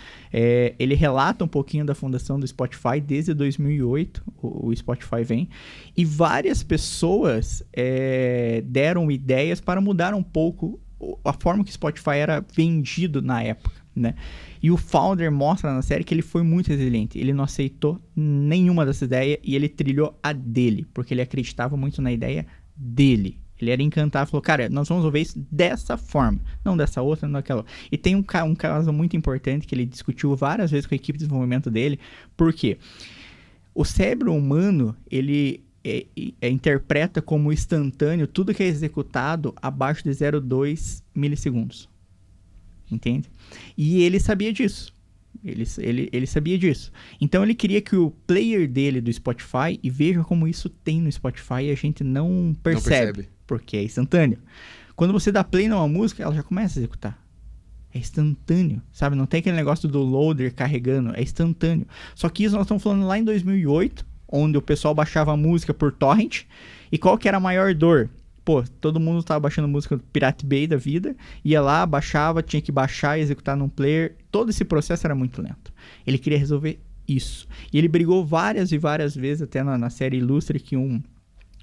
Ele relata um pouquinho da fundação do Spotify desde 2008, o Spotify vem, e várias pessoas deram ideias para mudar um pouco a forma que o Spotify era vendido na época, né? E o founder mostra na série que ele foi muito resiliente. Ele não aceitou nenhuma dessas ideias e ele trilhou a dele, porque ele acreditava muito na ideia dele. Ele era encantado, falou, cara, nós vamos resolver isso dessa forma, não dessa outra, não daquela. E tem um caso muito importante que ele discutiu várias vezes com a equipe de desenvolvimento dele, porque o cérebro humano, ele interpreta como instantâneo tudo que é executado abaixo de 0,2 milissegundos. Entende? E ele sabia disso. Ele sabia disso. Então ele queria que o player dele do Spotify, e veja como isso tem no Spotify e a gente não percebe. Porque é instantâneo. Quando você dá play numa música, ela já começa a executar. É instantâneo, sabe? Não tem aquele negócio do loader carregando, é instantâneo. Só que isso nós estamos falando lá em 2008, onde o pessoal baixava a música por torrent. E qual que era a maior dor? Pô, todo mundo tava baixando música do Pirate Bay da vida, ia lá, baixava, tinha que baixar e executar num player. Todo esse processo era muito lento. Ele queria resolver isso. E ele brigou várias e várias vezes, até na série Ilustre, que os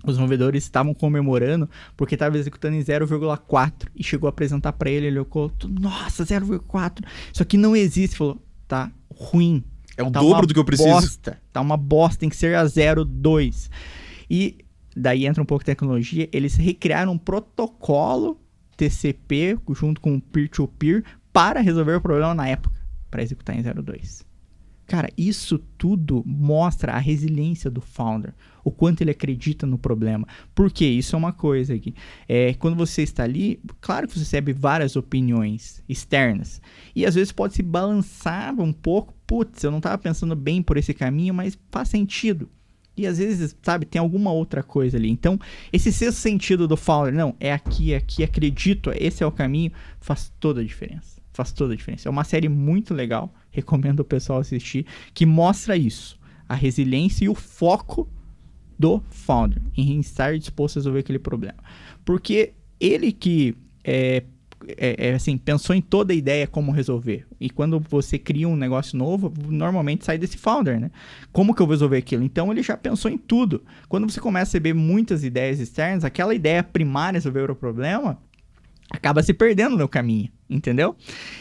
desenvolvedores estavam comemorando, porque estava executando em 0,4. E chegou a apresentar para ele, ele olhou, nossa, 0,4. Isso aqui não existe. Falou, tá ruim.
É o dobro do que eu preciso.
Tá uma bosta, tem que ser a 0,2. E daí entra um pouco de tecnologia, eles recriaram um protocolo TCP junto com o peer-to-peer para resolver o problema na época, para executar em 0.2. Cara, isso tudo mostra a resiliência do founder, o quanto ele acredita no problema. Porque isso é uma coisa aqui. Quando você está ali, claro que você recebe várias opiniões externas. E às vezes pode se balançar um pouco. Putz, eu não estava pensando bem por esse caminho, mas faz sentido. E às vezes, sabe, tem alguma outra coisa ali. Então, esse sexto sentido do founder, não, é aqui, acredito, esse é o caminho, faz toda a diferença. Faz toda a diferença. É uma série muito legal, recomendo o pessoal assistir, que mostra isso, a resiliência e o foco do founder em estar disposto a resolver aquele problema. Porque ele que assim, pensou em toda a ideia como resolver. E quando você cria um negócio novo, normalmente sai desse founder, né? Como que eu vou resolver aquilo? Então ele já pensou em tudo. Quando você começa a receber muitas ideias externas, aquela ideia primária de resolver o problema acaba se perdendo no caminho, entendeu?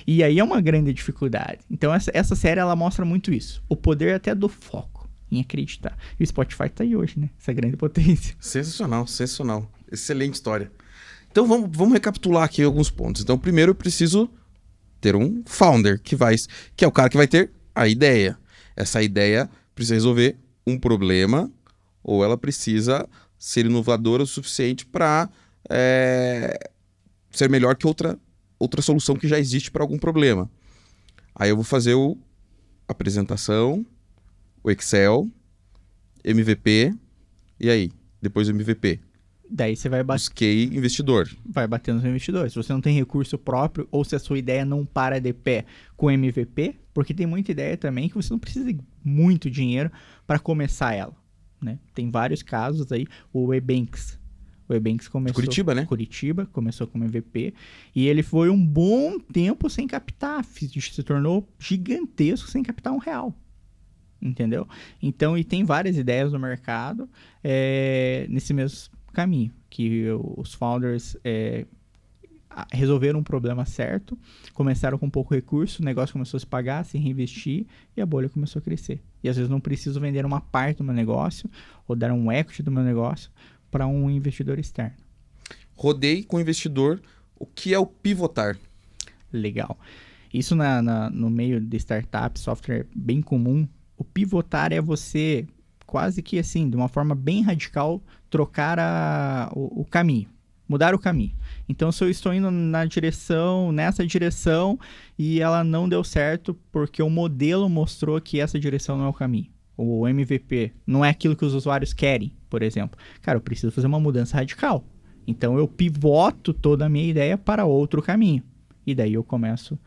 E aí é uma grande dificuldade. Então essa série, ela mostra muito isso. O poder até do foco em acreditar. E o Spotify tá aí hoje, né? Essa grande potência.
Sensacional, sensacional. Excelente história. Então vamos recapitular aqui alguns pontos. Então primeiro eu preciso ter um founder, que é o cara que vai ter a ideia. Essa ideia precisa resolver um problema, ou ela precisa ser inovadora o suficiente para ser melhor que outra solução que já existe para algum problema. Aí eu vou fazer a apresentação, o Excel, MVP, e aí? Depois do MVP.
Daí você vai
busquei investidor.
Vai bater nos investidores. Se você não tem recurso próprio, ou se a sua ideia não para de pé com MVP, porque tem muita ideia também que você não precisa de muito dinheiro para começar ela, né? Tem vários casos aí. O Ebanks começou...
Curitiba, né?
Curitiba, começou como MVP. E ele foi um bom tempo sem captar. Se tornou gigantesco sem captar R$1. Entendeu? Então, e tem várias ideias no mercado nesse mesmo caminho, que os founders resolveram um problema certo, começaram com pouco recurso, o negócio começou a se pagar, se reinvestir, e a bolha começou a crescer. E às vezes não preciso vender uma parte do meu negócio, ou dar um equity do meu negócio para um investidor externo.
Rodei com o investidor. O que é o pivotar?
Legal. Isso no meio de startup, software bem comum. O pivotar é você, quase que assim, de uma forma bem radical, trocar o caminho, mudar o caminho. Então, se eu estou indo nessa direção, e ela não deu certo porque o modelo mostrou que essa direção não é o caminho. O MVP não é aquilo que os usuários querem, por exemplo. Cara, eu preciso fazer uma mudança radical. Então, eu pivoto toda a minha ideia para outro caminho. E daí eu começo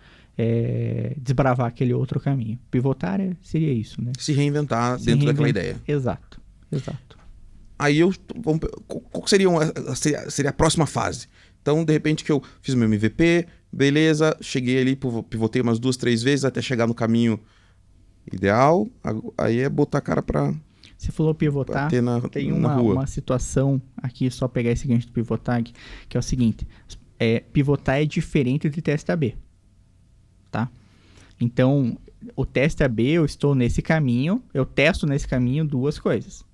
desbravar aquele outro caminho. Pivotar seria isso, né?
Se reinventar dentro daquela ideia.
Exato.
Aí qual seria a próxima fase? Então, de repente, que eu fiz o meu MVP, beleza, cheguei ali, pivotei umas 2, 3 vezes até chegar no caminho ideal. Aí é botar a cara pra...
Você falou pivotar, tem uma situação aqui, só pegar esse gancho do pivotar, que é o seguinte, pivotar é diferente de teste AB, tá? Então, o teste AB, eu estou nesse caminho, eu testo nesse caminho 2 coisas.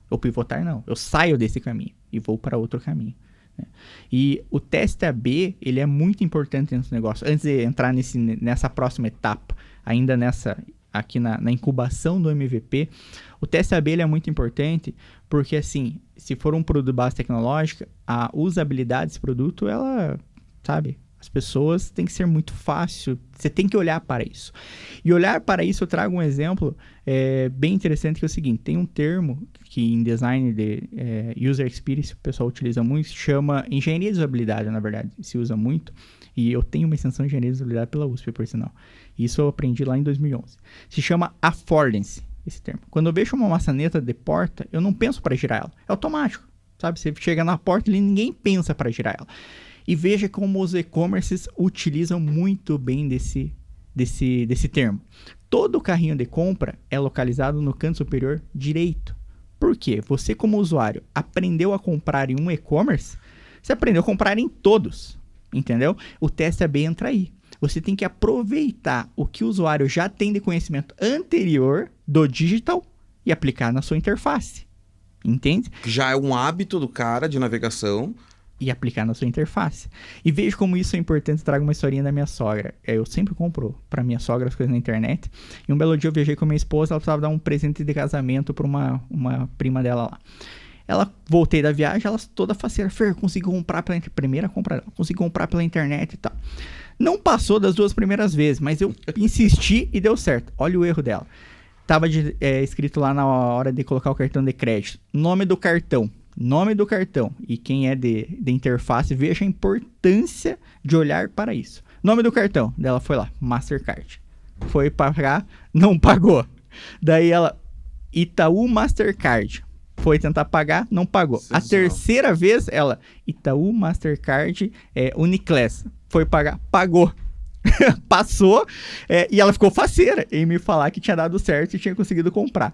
O pivotar não, eu saio desse caminho e vou para outro caminho. Né? E o teste AB, ele é muito importante dentro do negócio. Antes de entrar nessa próxima etapa, ainda aqui na incubação do MVP, o teste AB ele é muito importante porque, assim, se for um produto de base tecnológica, a usabilidade desse produto, ela, sabe, as pessoas tem que ser muito fácil, você tem que olhar para isso. E olhar para isso, eu trago um exemplo bem interessante, que é o seguinte, tem um termo que em design de user experience o pessoal utiliza muito, chama engenharia de usabilidade, na verdade, se usa muito, e eu tenho uma extensão de engenharia de usabilidade pela USP, por sinal. Isso eu aprendi lá em 2011. Se chama affordance, esse termo. Quando eu vejo uma maçaneta de porta, eu não penso para girar ela, é automático, sabe? Você chega na porta e ninguém pensa para girar ela. E veja como os e-commerces utilizam muito bem desse termo. Todo carrinho de compra é localizado no canto superior direito. Por quê? Você, como usuário, aprendeu a comprar em um e-commerce, você aprendeu a comprar em todos, entendeu? O teste AB entra aí. Você tem que aproveitar o que o usuário já tem de conhecimento anterior do digital e aplicar na sua interface. Entende?
Já é um hábito do cara de navegação.
E aplicar na sua interface. E veja como isso é importante. Trago uma historinha da minha sogra. Eu sempre compro para minha sogra as coisas na internet. E um belo dia eu viajei com a minha esposa. Ela precisava dar um presente de casamento para uma prima dela lá. Voltei da viagem, ela toda faceira. Fer, consegui comprar pela internet. Primeira compra dela. Consegui comprar pela internet e tal. Não passou das 2 primeiras vezes, mas eu insisti e deu certo. Olha o erro dela. Tava escrito lá na hora de colocar o cartão de crédito. Nome do cartão. E quem é de interface, veja a importância de olhar para isso. Nome do cartão dela foi lá, Mastercard. Foi pagar, não pagou. Daí ela, Itaú Mastercard. Foi tentar pagar, não pagou. A terceira vez, ela, Itaú Mastercard Uniclass. Foi pagar, pagou. Passou, e ela ficou faceira em me falar que tinha dado certo e tinha conseguido comprar.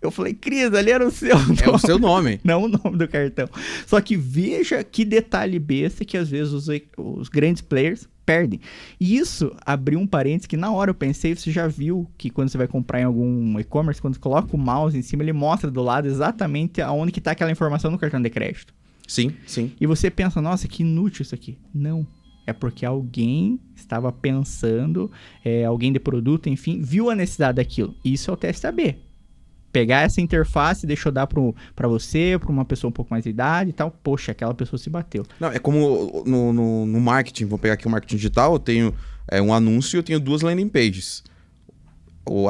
Eu falei, Cris, ali era o seu nome.
É o seu nome.
Não o nome do cartão. Só que veja que detalhe besta que às vezes os grandes players perdem. E isso abriu um parênteses que na hora eu pensei, você já viu que quando você vai comprar em algum e-commerce, quando você coloca o mouse em cima, ele mostra do lado exatamente aonde que está aquela informação no cartão de crédito.
Sim, sim.
E você pensa, nossa, que inútil isso aqui. Não. É porque alguém estava pensando, alguém de produto, enfim, viu a necessidade daquilo. Isso é o teste AB. Pegar essa interface, deixa eu dar pra você, pra uma pessoa um pouco mais de idade e tal. Poxa, aquela pessoa se bateu.
Não, é como no marketing. Vou pegar aqui o marketing digital. Eu tenho um anúncio e eu tenho 2 landing pages. O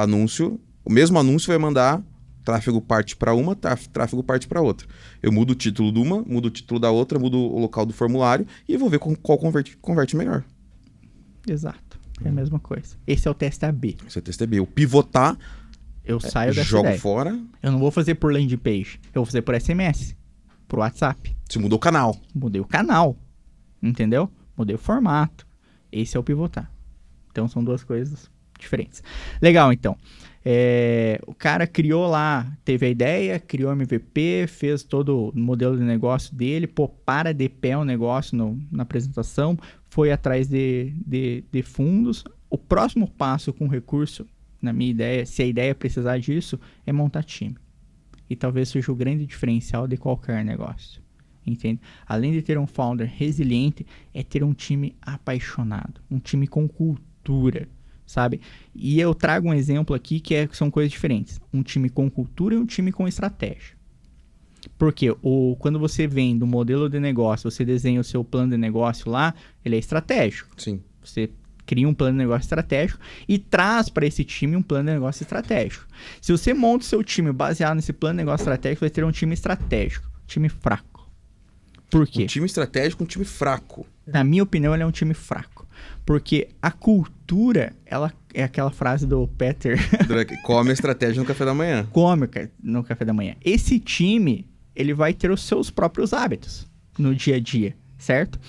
mesmo anúncio vai mandar tráfego parte para uma, tráfego parte para outra. Eu mudo o título de uma, mudo o título da outra, mudo o local do formulário e vou ver qual converte melhor.
Exato. É a mesma coisa. Esse é o teste AB.
Esse é o teste AB. O pivotar...
Eu saio dessa
jogo
ideia.
Fora.
Eu não vou fazer por landing page. Eu vou fazer por SMS. Por WhatsApp.
Você mudou o canal.
Mudei o canal. Entendeu? Mudei o formato. Esse é o pivotar. Então são 2 coisas diferentes. Legal, então. O cara criou lá, teve a ideia, criou o MVP, fez todo o modelo de negócio dele, para de pé o negócio na apresentação, foi atrás de fundos. O próximo passo com recurso, na minha ideia, se a ideia precisar disso, é montar time. E talvez seja o grande diferencial de qualquer negócio. entende? Além de ter um founder resiliente, é ter um time apaixonado, um time com cultura, sabe? E eu trago um exemplo aqui que são coisas diferentes. Um time com cultura e um time com estratégia. Porque quando você vem do modelo de negócio, você desenha o seu plano de negócio lá, ele é estratégico.
Sim.
Você cria um plano de negócio estratégico e traz para esse time um plano de negócio estratégico. Se você monta o seu time baseado nesse plano de negócio estratégico, vai ter um time estratégico, time fraco. Por quê?
Um time estratégico, um time fraco.
Na minha opinião, ele é um time fraco. Porque a cultura, ela é aquela frase do Peter...
Come a estratégia no café da manhã.
Come no café da manhã. Esse time, ele vai ter os seus próprios hábitos no dia a dia, certo?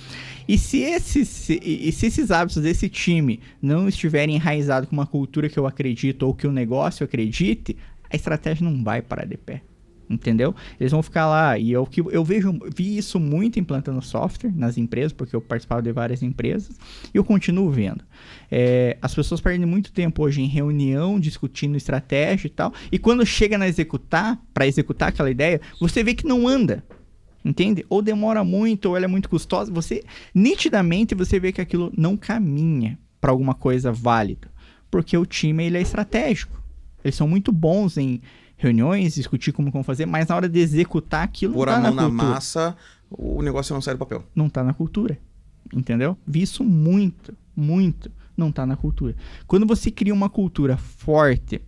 E se esses hábitos desse time não estiverem enraizados com uma cultura que eu acredito ou que o negócio acredite, a estratégia não vai parar de pé. Entendeu? Eles vão ficar lá, e eu vi isso muito implantando software nas empresas, porque eu participava de várias empresas, e eu continuo vendo. As pessoas perdem muito tempo hoje em reunião, discutindo estratégia e tal, e quando chega para executar aquela ideia, você vê que não anda, entende? Ou demora muito, ou ela é muito custosa, nitidamente você vê que aquilo não caminha para alguma coisa válida, porque o time ele é estratégico, eles são muito bons em reuniões, discutir como vão fazer, mas na hora de executar aquilo
não
tá
na
cultura.
Por a mão na massa, o negócio não sai do papel.
Não tá na cultura, entendeu? Vi isso muito, não tá na cultura. Quando você cria uma cultura forte,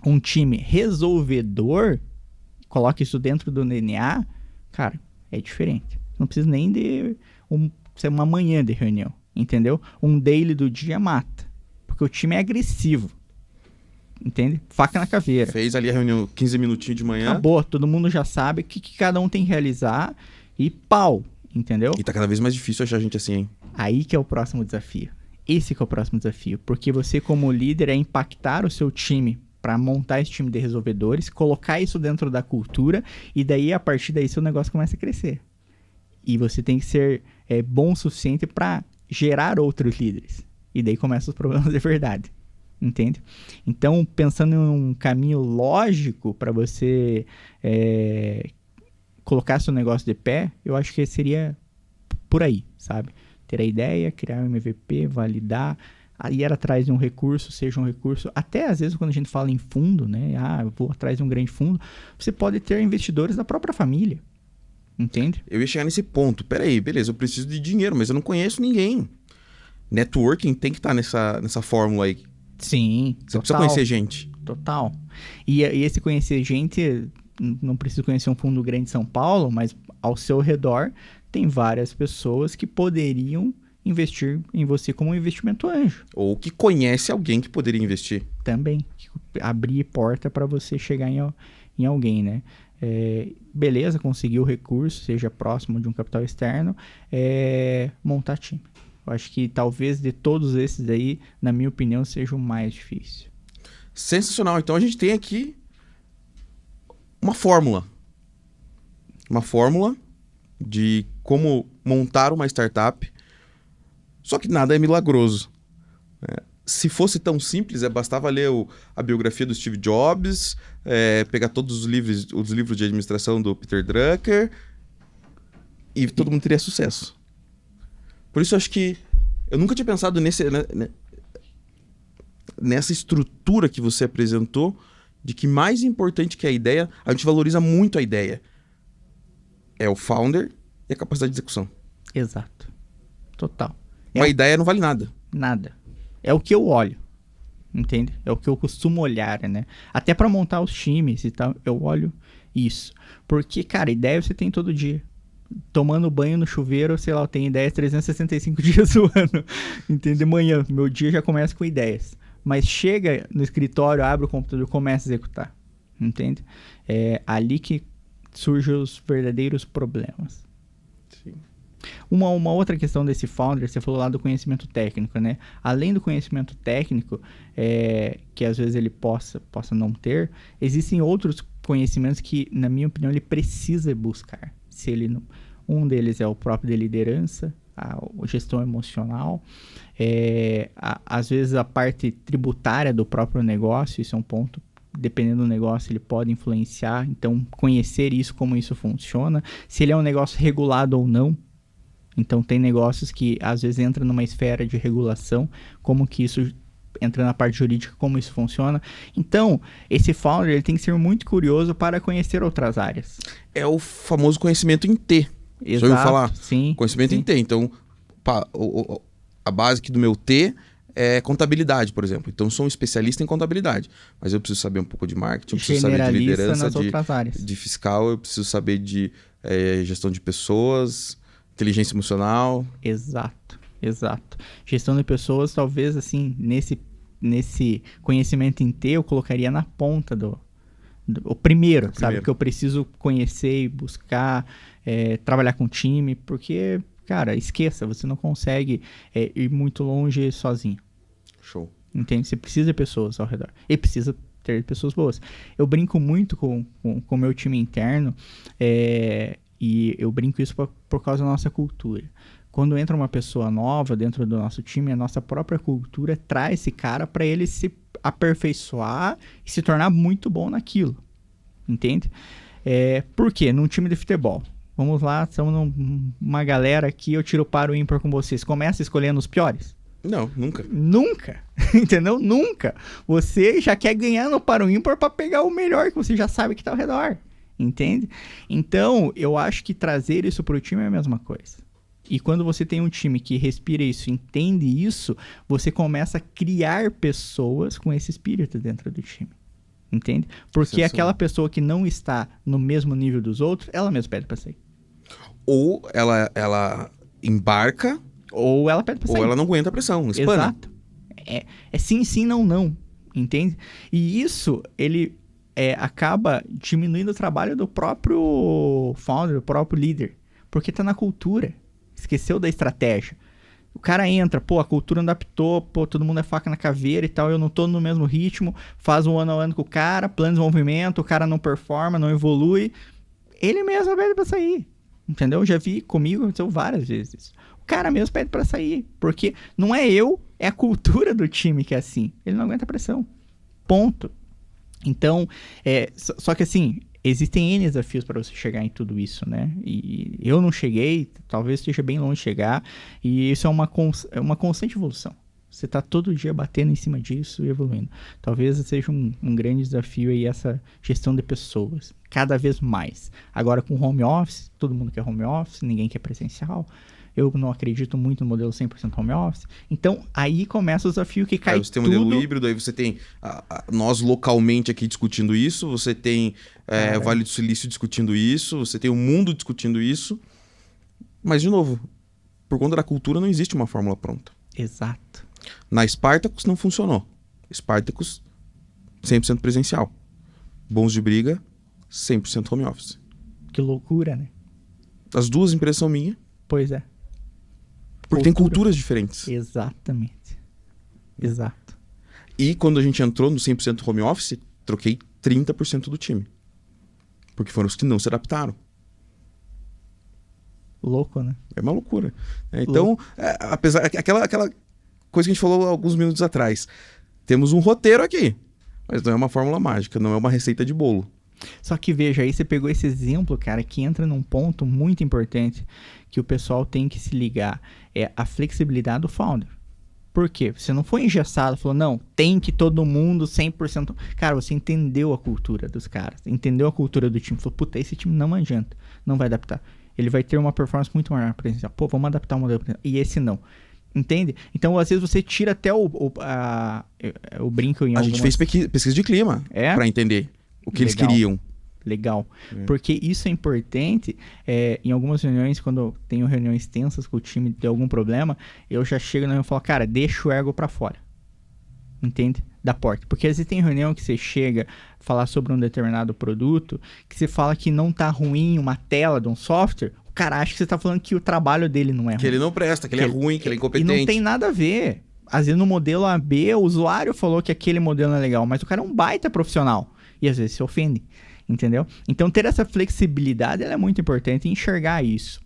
um time resolvedor, coloca isso dentro do DNA, cara, é diferente. Não precisa nem de uma manhã de reunião, entendeu? Um daily do dia mata, porque o time é agressivo. Entende? Faca na caveira.
Fez ali a reunião 15 minutinhos de manhã.
Acabou, todo mundo já sabe o que cada um tem que realizar e pau, entendeu?
E tá cada vez mais difícil achar gente assim, hein?
Aí que é o próximo desafio. Esse que é o próximo desafio, porque você como líder é impactar o seu time para montar esse time de resolvedores, colocar isso dentro da cultura e daí a partir daí seu negócio começa a crescer. E você tem que ser bom o suficiente para gerar outros líderes. E daí começam os problemas de verdade. Entende? Então, pensando em um caminho lógico para você colocar seu negócio de pé, eu acho que seria por aí, sabe? Ter a ideia, criar um MVP, validar, ir atrás de um recurso, seja um recurso, até às vezes quando a gente fala em fundo, né? Eu vou atrás de um grande fundo, você pode ter investidores da própria família, entende?
Eu ia chegar nesse ponto, peraí, beleza, eu preciso de dinheiro, mas eu não conheço ninguém. Networking tem que estar nessa fórmula aí.
Sim,
você precisa conhecer gente.
Total. E esse conhecer gente, não precisa conhecer um fundo grande de São Paulo, mas ao seu redor tem várias pessoas que poderiam investir em você como um investimento anjo.
Ou que conhece alguém que poderia investir.
Também. Abrir porta para você chegar em alguém, né? Beleza, conseguir o recurso, seja próximo de um capital externo, montar time. Eu acho que talvez de todos esses aí, na minha opinião, seja o mais difícil.
Sensacional. Então a gente tem aqui uma fórmula. Uma fórmula de como montar uma startup. Só que nada é milagroso. Se fosse tão simples, bastava ler a biografia do Steve Jobs, pegar todos os livros de administração do Peter Drucker e todo mundo teria sucesso. Por isso, eu acho que eu nunca tinha pensado nessa estrutura que você apresentou, de que mais importante que a ideia, a gente valoriza muito a ideia. É o founder e a capacidade de execução.
Exato. Total.
Uma ideia não vale nada.
Nada. É o que eu olho. Entende? É o que eu costumo olhar, né? Até para montar os times e tal, eu olho isso. Porque, cara, ideia você tem todo dia. Tomando banho no chuveiro, sei lá, eu tenho ideias 365 dias do ano. Entende? De manhã, meu dia já começa com ideias. Mas chega no escritório, abre o computador e começa a executar. Entende? É ali que surgem os verdadeiros problemas.
Sim.
Uma outra questão desse founder, você falou lá do conhecimento técnico, né? Além do conhecimento técnico, que às vezes ele possa não ter, existem outros conhecimentos que, na minha opinião, ele precisa buscar. Se ele não, um deles é o próprio de liderança, a gestão emocional, às vezes a parte tributária do próprio negócio, isso é um ponto dependendo do negócio, ele pode influenciar. Então, conhecer isso, como isso funciona. Se ele é um negócio regulado ou não. Então, tem negócios que, às vezes, entram numa esfera de regulação. Como que isso entra na parte jurídica, como isso funciona. Então, esse founder ele tem que ser muito curioso para conhecer outras áreas.
É o famoso conhecimento em T.
Exato,
já ouviu falar?
Sim.
Conhecimento em T. Então, a base aqui do meu T é contabilidade, por exemplo. Então, sou um especialista em contabilidade. Mas eu preciso saber um pouco de marketing, eu preciso saber de liderança,
nas outras áreas.
De fiscal, eu preciso saber de gestão de pessoas, inteligência emocional.
Exato. Gestão de pessoas, talvez, assim, nesse conhecimento em T, eu colocaria na ponta o primeiro, sabe? Porque eu preciso conhecer e buscar, trabalhar com time, porque, cara, esqueça, você não consegue ir muito longe sozinho.
Show.
Entende? Você precisa de pessoas ao redor. E precisa ter pessoas boas. Eu brinco muito com o meu time interno, e eu brinco isso por causa da nossa cultura. Quando entra uma pessoa nova dentro do nosso time, a nossa própria cultura traz esse cara para ele se aperfeiçoar e se tornar muito bom naquilo. Entende? Por quê? Num time de futebol. Vamos lá, estamos numa galera aqui, eu tiro para o ímpar com vocês. Começa escolhendo os piores?
Não, nunca.
Nunca. Entendeu? Nunca. Você já quer ganhar no para o ímpar para pegar o melhor que você já sabe que está ao redor. Entende? Então, eu acho que trazer isso para o time é a mesma coisa. E quando você tem um time que respira isso, entende isso, você começa a criar pessoas com esse espírito dentro do time. Entende? Porque aquela pessoa que não está no mesmo nível dos outros, ela mesma pede para sair.
Ou ela embarca,
ou ela pede para sair.
Ou ela não aguenta a pressão, espana.
Exato. É sim, sim, não, não. Entende? E isso, ele acaba diminuindo o trabalho do próprio founder, do próprio líder. Porque tá na cultura. Esqueceu da estratégia. O cara entra, a cultura não adaptou, todo mundo é faca na caveira e tal, eu não tô no mesmo ritmo, faz um ano a ano com o cara, plano de desenvolvimento, o cara não performa, não evolui, ele mesmo pede pra sair, entendeu? Já vi comigo, aconteceu várias vezes. O cara mesmo pede pra sair, porque não é eu, é a cultura do time que é assim, ele não aguenta pressão, ponto. Então, só que assim, existem N desafios para você chegar em tudo isso, né? E eu não cheguei, talvez esteja bem longe de chegar, e isso é uma constante evolução. Você está todo dia batendo em cima disso e evoluindo. Talvez seja um grande desafio aí essa gestão de pessoas, cada vez mais. Agora com home office, todo mundo quer home office, ninguém quer presencial. Eu não acredito muito no modelo 100% home office. Então, aí começa o desafio que cai tudo. Aí
você tem um modelo híbrido, aí você tem nós localmente aqui discutindo isso, você tem o Vale do Silício discutindo isso, você tem o mundo discutindo isso. Mas, de novo, por conta da cultura não existe uma fórmula pronta.
Exato.
Na Spartacus não funcionou. Spartacus, 100% presencial. Bons de Briga, 100% home office.
Que loucura, né?
As duas empresas são minhas.
Pois é.
Porque tem culturas diferentes.
Exatamente. Exato.
E quando a gente entrou no 100% home office, troquei 30% do time. Porque foram os que não se adaptaram.
Louco, né?
É uma loucura. Então, apesar... Aquela coisa que a gente falou alguns minutos atrás. Temos um roteiro aqui. Mas não é uma fórmula mágica, não é uma receita de bolo.
Só que veja, aí você pegou esse exemplo, cara, que entra num ponto muito importante que o pessoal tem que se ligar. É a flexibilidade do founder. Por quê? Você não foi engessado, falou, não, tem que todo mundo 100%... Cara, você entendeu a cultura dos caras, entendeu a cultura do time. Falou, puta, esse time não adianta, não vai adaptar. Ele vai ter uma performance muito maior presencial. Pô, vamos adaptar o modelo presencial. E esse não. Entende? Então, às vezes, você tira até o brinco em algumas...
A gente fez pesquisa de clima para entender o que eles queriam.
Legal. Porque isso é importante. Em algumas reuniões, quando eu tenho reuniões tensas com o time de algum problema, eu já chego na reunião e falo, cara, deixa o ego pra fora. Entende? Da porta. Porque às vezes tem reunião que você chega a falar sobre um determinado produto, que você fala que não tá ruim uma tela de um software, o cara acha que você tá falando que o trabalho dele não é ruim.
Que ele não presta, que ele é ruim, que ele é incompetente.
E não tem nada a ver. Às vezes no modelo AB, o usuário falou que aquele modelo não é legal, mas o cara é um baita profissional. E às vezes se ofende. Entendeu? Então, ter essa flexibilidade ela é muito importante, enxergar isso.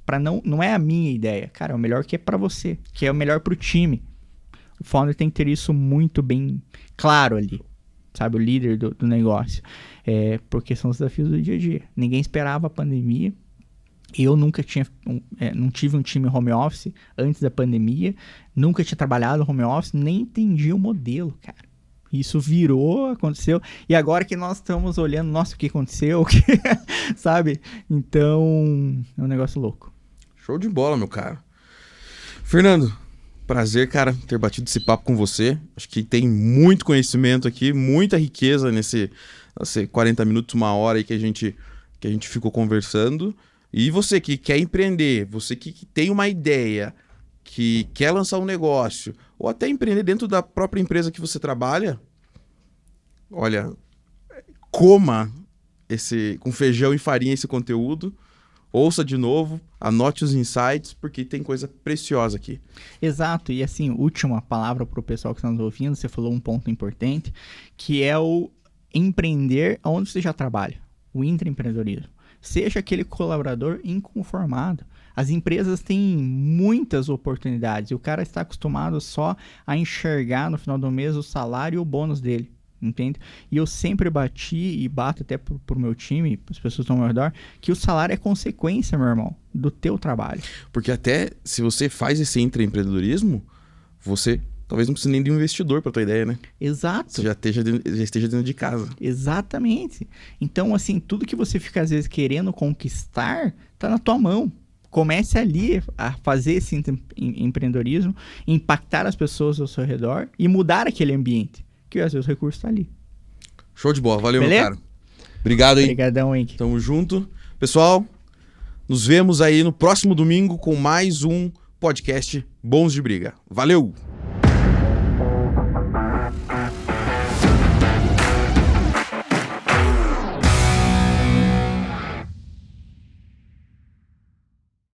Não é a minha ideia. Cara, é o melhor que é para você, que é o melhor para o time. O founder tem que ter isso muito bem claro ali. sabe, o líder do negócio. Porque são os desafios do dia a dia. Ninguém esperava a pandemia. Eu nunca não tive um time home office antes da pandemia. Nunca tinha trabalhado home office, nem entendi o modelo, cara. Isso virou, aconteceu. E agora que nós estamos olhando, nossa, o que aconteceu? Sabe? Então, é um negócio louco.
Show de bola, meu cara. Fernando, prazer, cara, ter batido esse papo com você. Acho que tem muito conhecimento aqui, muita riqueza nesse 40 minutos, 1 hora aí que a gente ficou conversando. E você que quer empreender, você que tem uma ideia, que quer lançar um negócio, ou até empreender dentro da própria empresa que você trabalha, olha, coma com feijão e farinha esse conteúdo, ouça de novo, anote os insights, porque tem coisa preciosa aqui.
Exato, e assim, última palavra para o pessoal que está nos ouvindo, você falou um ponto importante, que é o empreender onde você já trabalha, o intraempreendedorismo. Seja aquele colaborador inconformado. As empresas têm muitas oportunidades e o cara está acostumado só a enxergar no final do mês o salário e o bônus dele, entende? E eu sempre bati e bato até pro meu time, as pessoas que estão ao meu redor, que o salário é consequência, meu irmão, do teu trabalho.
Porque até se você faz esse intraempreendedorismo, você talvez não precise nem de um investidor para tua ideia, né?
Exato.
Você já esteja dentro de casa.
Exatamente. Então, assim, tudo que você fica às vezes querendo conquistar, tá na tua mão. Comece ali a fazer esse empreendedorismo, impactar as pessoas ao seu redor e mudar aquele ambiente, que às vezes o recurso está ali.
Show de bola. Valeu,
Beleza?
meu cara. Obrigado aí.
Obrigadão, Henrique.
Tamo junto. Pessoal, nos vemos aí no próximo domingo com mais um podcast Bons de Briga. Valeu!